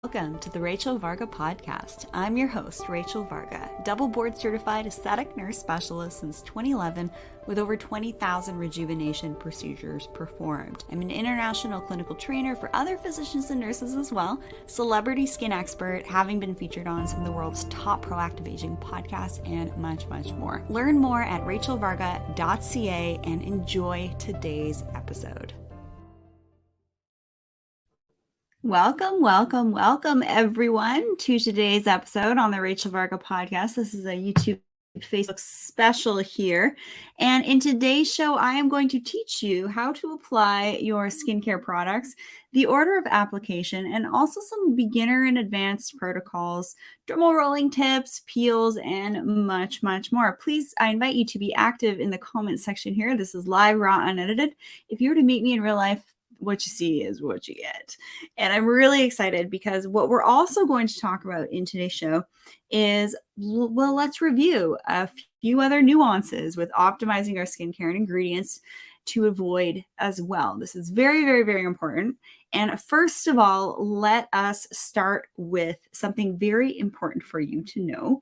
Welcome to the Rachel Varga podcast. I'm your host, Rachel Varga, double board certified aesthetic nurse specialist since 2011 with over 20,000 rejuvenation procedures performed. I'm an international clinical trainer for other physicians and nurses as well, celebrity skin expert, having been featured on some of the world's top proactive aging podcasts, and much, much more. Learn more at rachelvarga.ca and enjoy today's episode. Welcome, everyone, to today's episode on the Rachel Varga podcast. This is a YouTube Facebook special here. And in today's show, I am going to teach you how to apply your skincare products, the order of application, and also some beginner and advanced protocols, dermal rolling tips, peels, and much, much more. Please, I invite you to be active in the comment section here. This is live, raw, unedited. If you were to meet me in real life, what you see is what you get. And I'm really excited because what we're also going to talk about in today's show is, well, let's review a few other nuances with optimizing our skincare and ingredients to avoid as well. This is very, very, very important. And first of all, let us start with something very important for you to know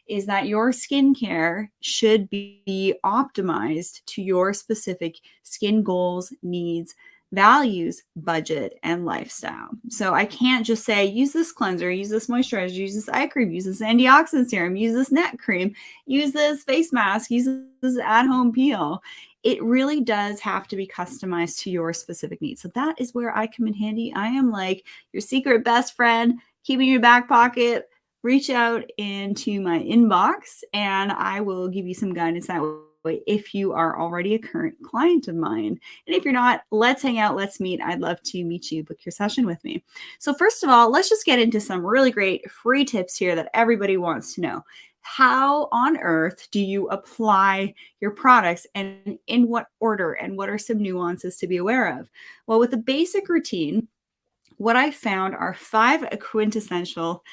is that your skincare should be optimized to your specific skin goals, needs, values, budget, and lifestyle. So I can't just say, use this cleanser, use this moisturizer, use this eye cream, use this antioxidant serum, use this neck cream, use this face mask, use this at-home peel. It really does have to be customized to your specific needs. So that is where I come in handy. I am like your secret best friend, keeping your back pocket. Reach out into my inbox and I will give you some guidance that way if you are already a current client of mine. And if you're not, let's hang out, let's meet. I'd love to meet you, book your session with me. So first of all, let's just get into some really great free tips here that everybody wants to know. How on earth do you apply your products and in what order, and what are some nuances to be aware of? Well, with a basic routine, what I found are 5 quintessential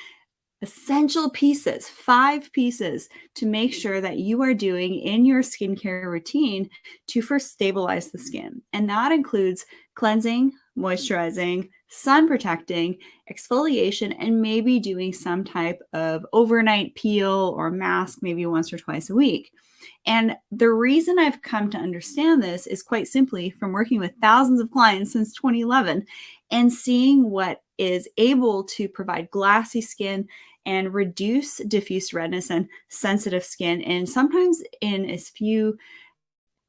essential pieces, 5 pieces to make sure that you are doing in your skincare routine to first stabilize the skin. And that includes cleansing, moisturizing, sun protecting, exfoliation, and maybe doing some type of overnight peel or mask maybe once or twice a week. And the reason I've come to understand this is quite simply from working with thousands of clients since 2011 and seeing what is able to provide glassy skin and reduce diffuse redness and sensitive skin, and sometimes in as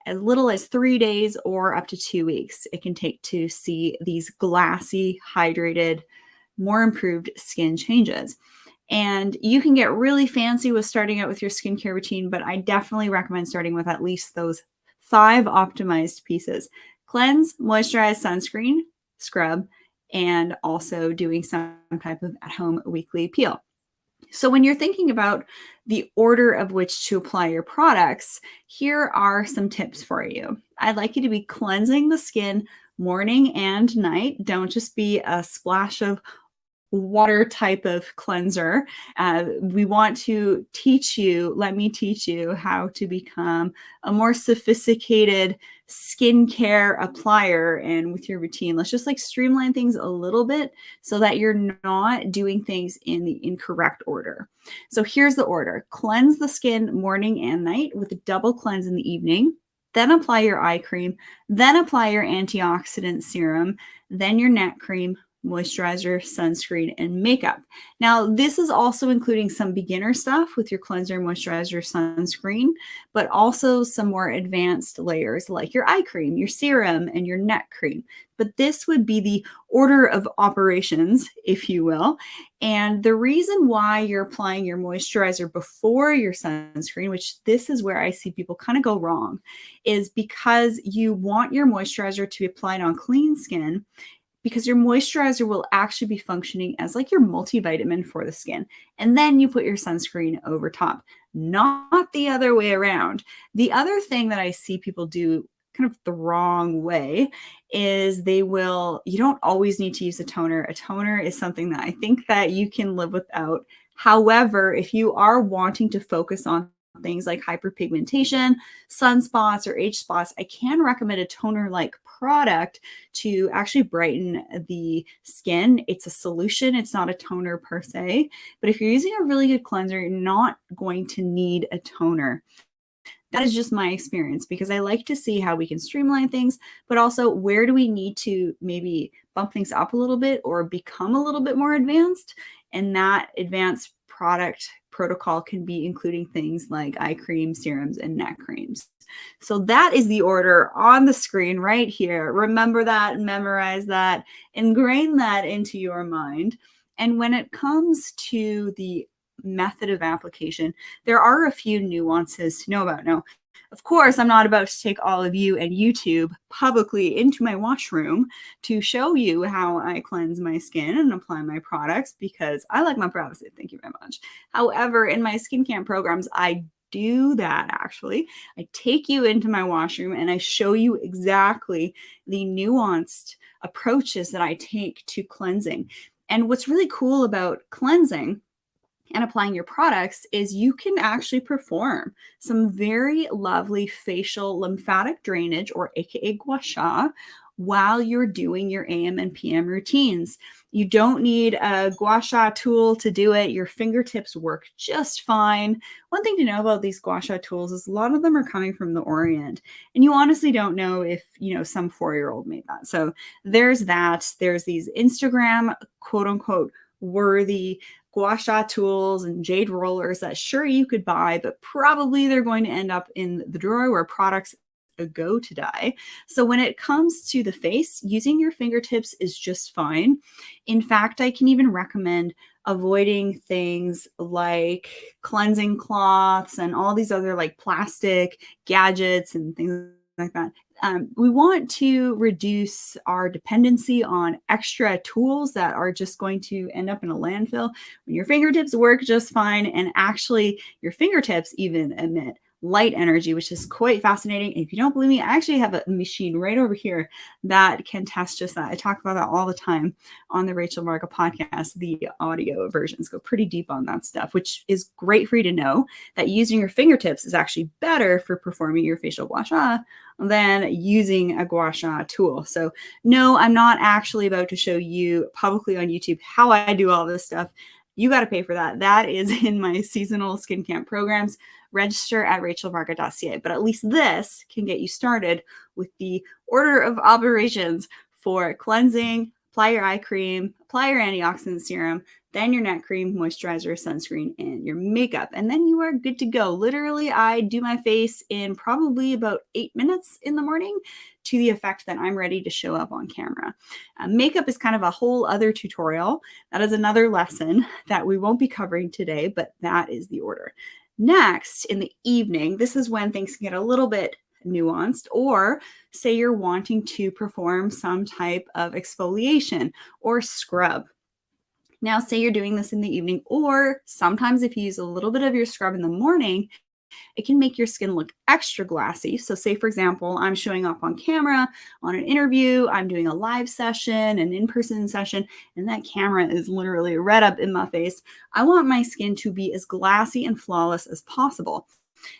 little as 3 days or up to 2 weeks it can take to see these glassy, hydrated, more improved skin changes. And you can get really fancy with starting out with your skincare routine, but I definitely recommend starting with at least those 5 optimized pieces: cleanse, moisturize, sunscreen, scrub, and also doing some type of at-home weekly peel. So when you're thinking about the order of which to apply your products, here are some tips for you. I'd like you to be cleansing the skin morning and night. Don't just be a splash of water type of cleanser. We want to let me teach you how to become a more sophisticated skincare applier. And with your routine, let's just streamline things a little bit so that you're not doing things in the incorrect order. So here's the order: cleanse the skin morning and night with a double cleanse in the evening. Then apply your eye cream, then apply your antioxidant serum, then your neck cream, moisturizer, sunscreen, and makeup. Now, this is also including some beginner stuff with your cleanser, moisturizer, sunscreen, but also some more advanced layers like your eye cream, your serum, and your neck cream. But this would be the order of operations, if you will. And the reason why you're applying your moisturizer before your sunscreen, which this is where I see people kind of go wrong, is because you want your moisturizer to be applied on clean skin, because your moisturizer will actually be functioning as your multivitamin for the skin. And then you put your sunscreen over top, not the other way around. The other thing that I see people do kind of the wrong way is you don't always need to use a toner. A toner is something that I think that you can live without. However, if you are wanting to focus on things like hyperpigmentation, sunspots, or age spots, I can recommend a toner-like product to actually brighten the skin. It's a solution, it's not a toner per se. But if you're using a really good cleanser, you're not going to need a toner. That is just my experience, because I like to see how we can streamline things, but also where do we need to maybe bump things up a little bit or become a little bit more advanced. And that advanced product protocol can be including things like eye creams, serums, and neck creams. So that is the order on the screen right here. Remember that, memorize that, ingrain that into your mind. And when it comes to the method of application, there are a few nuances to know about. Now, of course, I'm not about to take all of you and YouTube publicly into my washroom to show you how I cleanse my skin and apply my products, because I like my privacy. Thank you very much. However, in my skin camp programs, I do that actually. I take you into my washroom and I show you exactly the nuanced approaches that I take to cleansing. And what's really cool about cleansing and applying your products is you can actually perform some very lovely facial lymphatic drainage, or AKA gua sha, while you're doing your AM and PM routines. You don't need a gua sha tool to do it. Your fingertips work just fine. One thing to know about these gua sha tools is a lot of them are coming from the Orient, and you honestly don't know if, some 4-year-old made that. So there's that. There's these Instagram quote unquote worthy gua sha tools and jade rollers that sure you could buy, but probably they're going to end up in the drawer where products go to die. So when it comes to the face, using your fingertips is just fine. In fact, I can even recommend avoiding things like cleansing cloths and all these other like plastic gadgets and things like that. We want to reduce our dependency on extra tools that are just going to end up in a landfill when your fingertips work just fine. And actually, your fingertips even emit light energy, which is quite fascinating. If you don't believe me, I actually have a machine right over here that can test just that. I talk about that all the time on the Rachel Varga podcast. The audio versions go pretty deep on that stuff, which is great for you to know that using your fingertips is actually better for performing your facial gua sha than using a gua sha tool. So no, I'm not actually about to show you publicly on YouTube how I do all this stuff. You got to pay for that. That is in my seasonal skin camp programs. Register at rachelvarga.ca. But at least this can get you started with the order of operations for cleansing. Apply your eye cream, apply your antioxidant serum, then your neck cream, moisturizer, sunscreen, and your makeup. And then you are good to go. Literally, I do my face in probably about 8 minutes in the morning to the effect that I'm ready to show up on camera. Makeup is kind of a whole other tutorial. That is another lesson that we won't be covering today, but that is the order. Next, in the evening, this is when things can get a little bit nuanced, or say you're wanting to perform some type of exfoliation or scrub. Now, say you're doing this in the evening, or sometimes if you use a little bit of your scrub in the morning, it can make your skin look extra glassy. So say, for example, I'm showing up on camera on an interview, I'm doing a live session, an in-person session, and that camera is literally right up in my face. I want my skin to be as glassy and flawless as possible.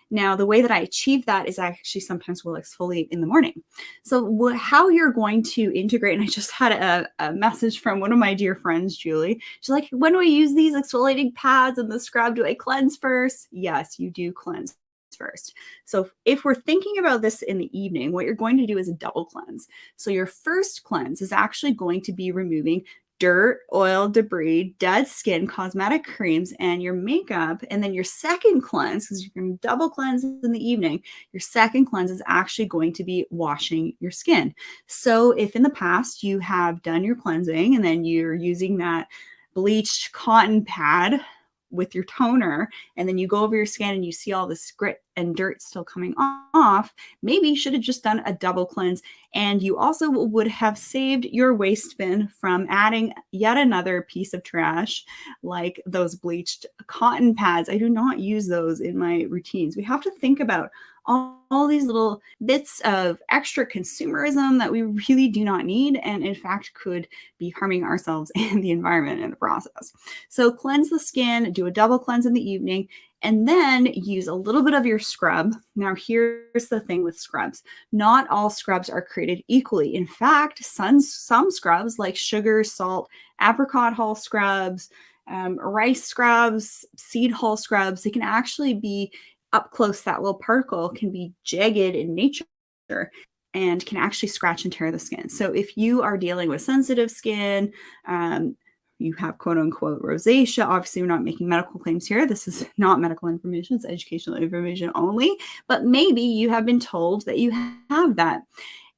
Now, the way that I achieve that is I actually sometimes will exfoliate in the morning. So how you're going to integrate, and I just had a message from one of my dear friends, Julie. She's like, when do I use these exfoliating pads and the scrub? Do I cleanse first? Yes, you do cleanse first. So if we're thinking about this in the evening, what you're going to do is a double cleanse. So your first cleanse is actually going to be removing dirt, oil, debris, dead skin, cosmetic creams, and your makeup. And then your second cleanse, because you're going to double cleanse in the evening, your second cleanse is actually going to be washing your skin. So if in the past you have done your cleansing and then you're using that bleached cotton pad with your toner, and then you go over your skin and you see all this grit and dirt still coming off, maybe you should have just done a double cleanse. And you also would have saved your waste bin from adding yet another piece of trash like those bleached cotton pads. I do not use those in my routines. We have to think about all these little bits of extra consumerism that we really do not need, and in fact could be harming ourselves and the environment in the process. So cleanse the skin, do a double cleanse in the evening, and then use a little bit of your scrub. Now, here's the thing with scrubs. Not all scrubs are created equally. In fact, some scrubs like sugar, salt, apricot hull scrubs, rice scrubs, seed hull scrubs, they can actually be up close. That little particle can be jagged in nature and can actually scratch and tear the skin. So if you are dealing with sensitive skin, you have quote unquote rosacea. Obviously, we're not making medical claims here. This is not medical information. It's educational information only. But maybe you have been told that you have that.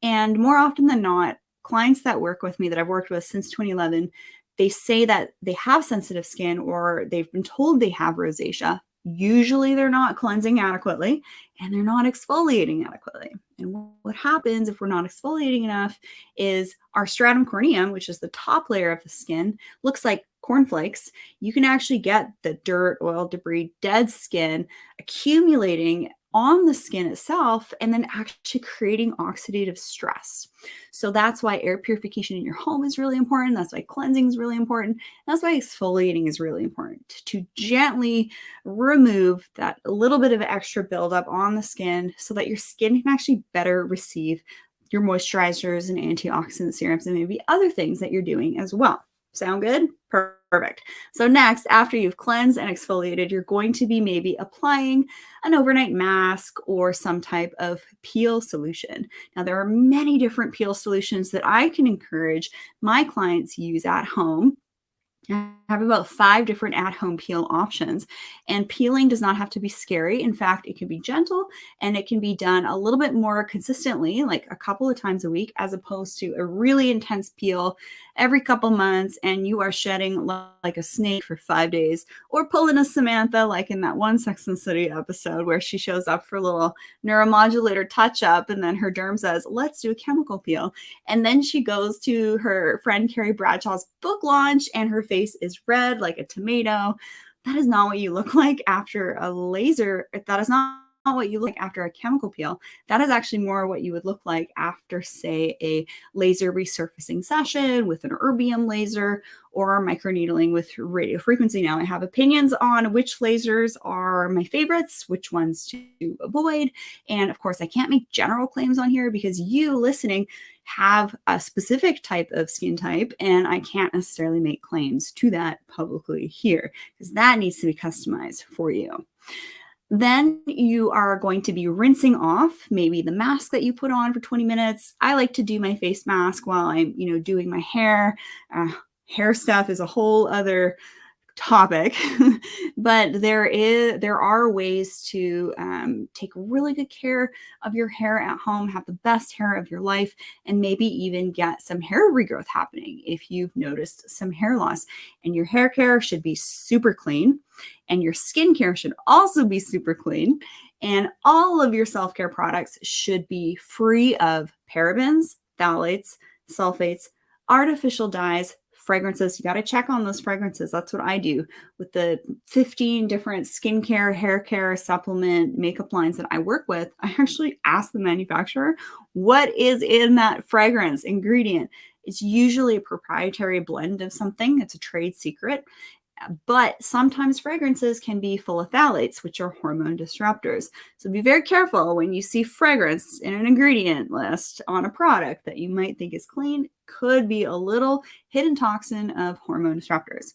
And more often than not, clients that work with me that I've worked with since 2011, they say that they have sensitive skin or they've been told they have rosacea. Usually they're not cleansing adequately and they're not exfoliating adequately. And what happens if we're not exfoliating enough is our stratum corneum, which is the top layer of the skin, looks like cornflakes. You can actually get the dirt, oil, debris, dead skin accumulating on the skin itself and then actually creating oxidative stress. So that's why air purification in your home is really important. That's why cleansing is really important. That's why exfoliating is really important, to gently remove that little bit of extra buildup on the skin so that your skin can actually better receive your moisturizers and antioxidant serums and maybe other things that you're doing as well. Sound good? Perfect. So next, after you've cleansed and exfoliated, you're going to be maybe applying an overnight mask or some type of peel solution. Now, there are many different peel solutions that I can encourage my clients use at home. I have about 5 different at-home peel options, and peeling does not have to be scary. In fact, it can be gentle and it can be done a little bit more consistently, like a couple of times a week, as opposed to a really intense peel every couple months and you are shedding like a snake for 5 days, or pulling a Samantha like in that one Sex and the City episode where she shows up for a little neuromodulator touch-up and then her derm says, let's do a chemical peel. And then she goes to her friend Carrie Bradshaw's book launch and her face is red like a tomato. That is not what you look like after a laser. That is not what you look like after a chemical peel. That is actually more what you would look like after, say, a laser resurfacing session with an erbium laser or microneedling with radio frequency. Now, I have opinions on which lasers are my favorites, which ones to avoid. And of course, I can't make general claims on here because you listening have a specific type of skin type, and I can't necessarily make claims to that publicly here because that needs to be customized for you. Then you are going to be rinsing off maybe the mask that you put on for 20 minutes. I like to do my face mask while I'm, doing my hair. Hair stuff is a whole other topic, but there are ways to take really good care of your hair at home, have the best hair of your life, and maybe even get some hair regrowth happening if you've noticed some hair loss. And your hair care should be super clean, and your skincare should also be super clean, and all of your self-care products should be free of parabens, phthalates, sulfates, artificial dyes, fragrances. You got to check on those fragrances. That's what I do with the 15 different skincare, hair care, supplement, makeup lines that I work with. I actually ask the manufacturer, what is in that fragrance ingredient? It's usually a proprietary blend of something. It's a trade secret. But sometimes fragrances can be full of phthalates, which are hormone disruptors. So be very careful when you see fragrance in an ingredient list on a product that you might think is clean. Could be a little hidden toxin of hormone disruptors.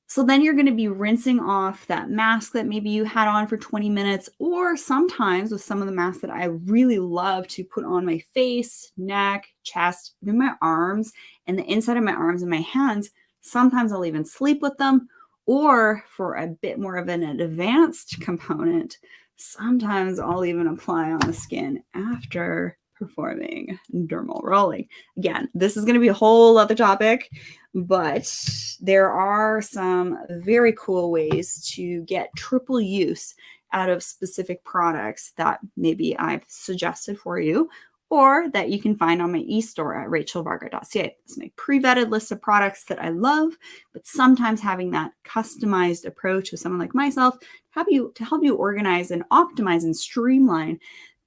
So then you're going to be rinsing off that mask that maybe you had on for 20 minutes, or sometimes with some of the masks that I really love to put on my face, neck, chest, even my arms, and the inside of my arms and my hands. Sometimes I'll even sleep with them, or for a bit more of an advanced component, sometimes I'll even apply on the skin after performing dermal rolling. Again, this is going to be a whole other topic, but there are some very cool ways to get triple use out of specific products that maybe I've suggested for you, or that you can find on my e-store at rachelvarga.ca. It's my pre-vetted list of products that I love, but sometimes having that customized approach with someone like myself to help you organize and optimize and streamline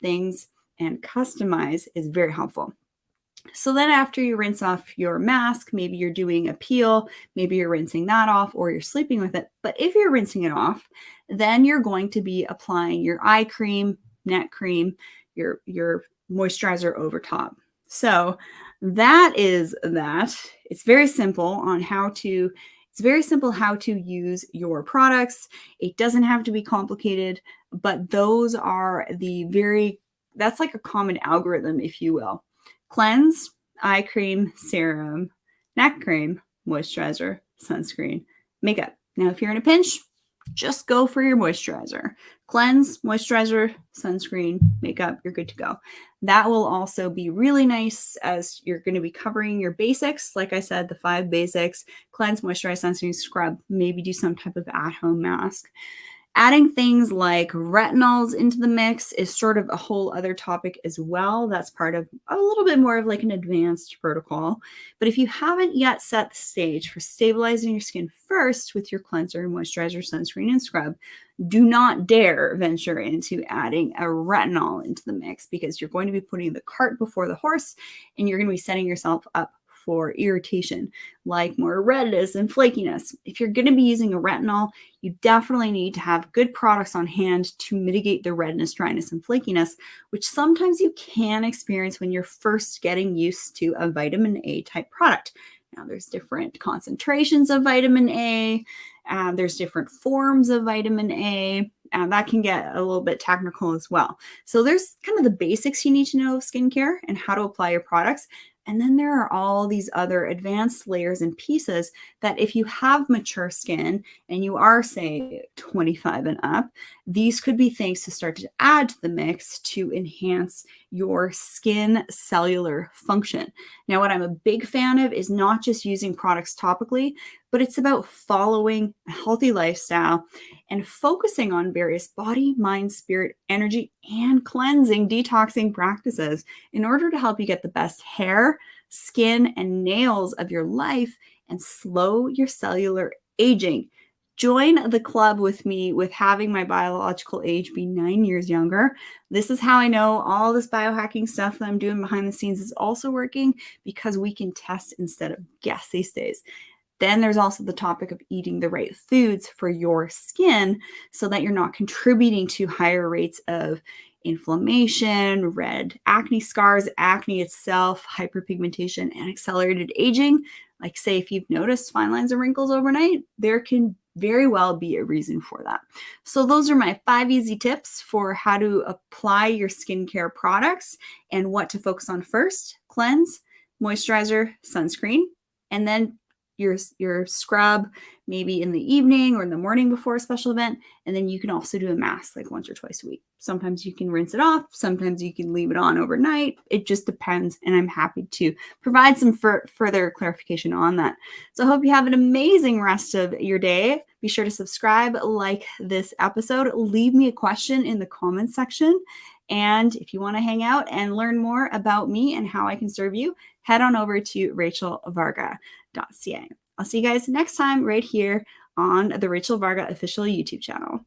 things and customize is very helpful. So then after you rinse off your mask, maybe you're doing a peel, maybe you're rinsing that off or you're sleeping with it. But if you're rinsing it off, then you're going to be applying your eye cream, neck cream, your moisturizer over top. So that is that. It's very simple on how to it's very simple how to use your products. It doesn't have to be complicated, but those are that's like a common algorithm, if you will. Cleanse, eye cream, serum, neck cream, moisturizer, sunscreen, makeup. Now, if you're in a pinch, just go for your moisturizer. Cleanse, moisturizer, sunscreen, makeup, you're good to go. That will also be really nice as you're going to be covering your basics. Like I said, the 5 basics: cleanse, moisturize, sunscreen, scrub, maybe do some type of at-home mask. Adding things like retinols into the mix is sort of a whole other topic as well. That's part of a little bit more of like an advanced protocol. But if you haven't yet set the stage for stabilizing your skin first with your cleanser, moisturizer, sunscreen, and scrub, do not dare venture into adding a retinol into the mix, because you're going to be putting the cart before the horse and you're going to be setting yourself up for irritation, like more redness and flakiness. If you're going to be using a retinol, you definitely need to have good products on hand to mitigate the redness, dryness, and flakiness, which sometimes you can experience when you're first getting used to a vitamin A type product. Now, there's different concentrations of vitamin A. There's different forms of vitamin A. That can get a little bit technical as well. So there's kind of the basics you need to know of skincare and how to apply your products. And then there are all these other advanced layers and pieces that if you have mature skin and you are, say, 25 and up, these could be things to start to add to the mix to enhance your skin cellular function. Now, what I'm a big fan of is not just using products topically, but it's about following a healthy lifestyle and focusing on various body, mind, spirit, energy, and cleansing, detoxing practices in order to help you get the best hair, skin, and nails of your life and slow your cellular aging. Join the club with me with having my biological age be 9 years younger. This is how I know all this biohacking stuff that I'm doing behind the scenes is also working, because we can test instead of guess these days. Then there's also the topic of eating the right foods for your skin so that you're not contributing to higher rates of inflammation, red acne scars, acne itself, hyperpigmentation, and accelerated aging. Like, say, if you've noticed fine lines and wrinkles overnight, there can very well be a reason for that. So those are my 5 easy tips for how to apply your skincare products and what to focus on first: cleanse, moisturizer, sunscreen, and then your scrub maybe in the evening or in the morning before a special event. And then you can also do a mask like once or twice a week. Sometimes you can rinse it off. Sometimes you can leave it on overnight. It just depends. And I'm happy to provide some further clarification on that. So I hope you have an amazing rest of your day. Be sure to subscribe, like this episode, leave me a question in the comments section. And if you want to hang out and learn more about me and how I can serve you, head on over to rachelvarga.ca. I'll see you guys next time right here on the Rachel Varga official YouTube channel.